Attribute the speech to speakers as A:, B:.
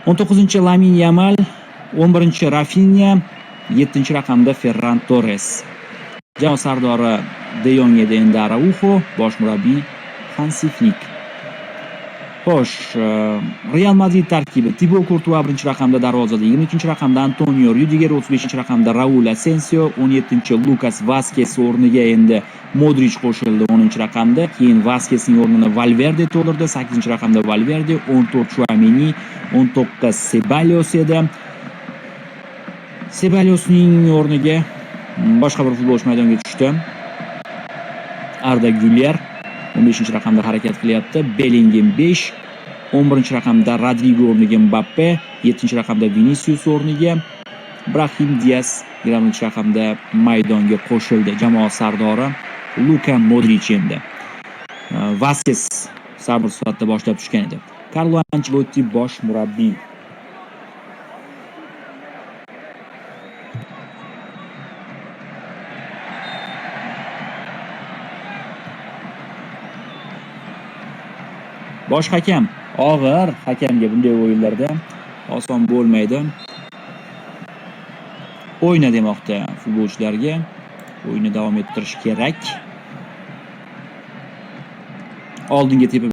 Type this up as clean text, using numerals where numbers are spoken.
A: 19 Lamine Yamal, 11 Rafinha, 7 raqamda Ferran Torres. Jamoa sardori De Jong edi, endi Araujo, bosh murabbiy Hansi Flick. Xo'sh, Real Madrid tarkibi: Thibaut Courtois 1-raqamda darvozada, 22-raqamda Antonio Rudiger, 35-raqamda Raul Asensio, 17 Lucas Vazquez o'rniga endi Modric qo'shildi 10-raqamda. Keyin Vazquezning o'rnini Valverde to'ldirdi, 8-raqamda Valverde, 14 Tchouameni, 19 Ceballos edi. Ceballosning o'rniga boshqa bir futbolchi maydonga tushdi. Arda Güler 15-raqamda harakat qilyapti. Bellingham 5, 11-raqamda Rodrigo o'rniga Mbappe, 7-raqamda Vinicius o'rniga Brahim Diaz 20-raqamda maydonga qo'shildi. Jamoa sardori Luka Modric endi. Vazquez sabr sifatida boshlab tushgan edi. Carlo Ancelotti bosh murabbiy. Bosh hakam og'ir, hakamga bunday o'yinlarda oson bo'lmaydi. O'yna demoqda futbolchilarga. O'yinni davom ettirish kerak. Oldinga tepib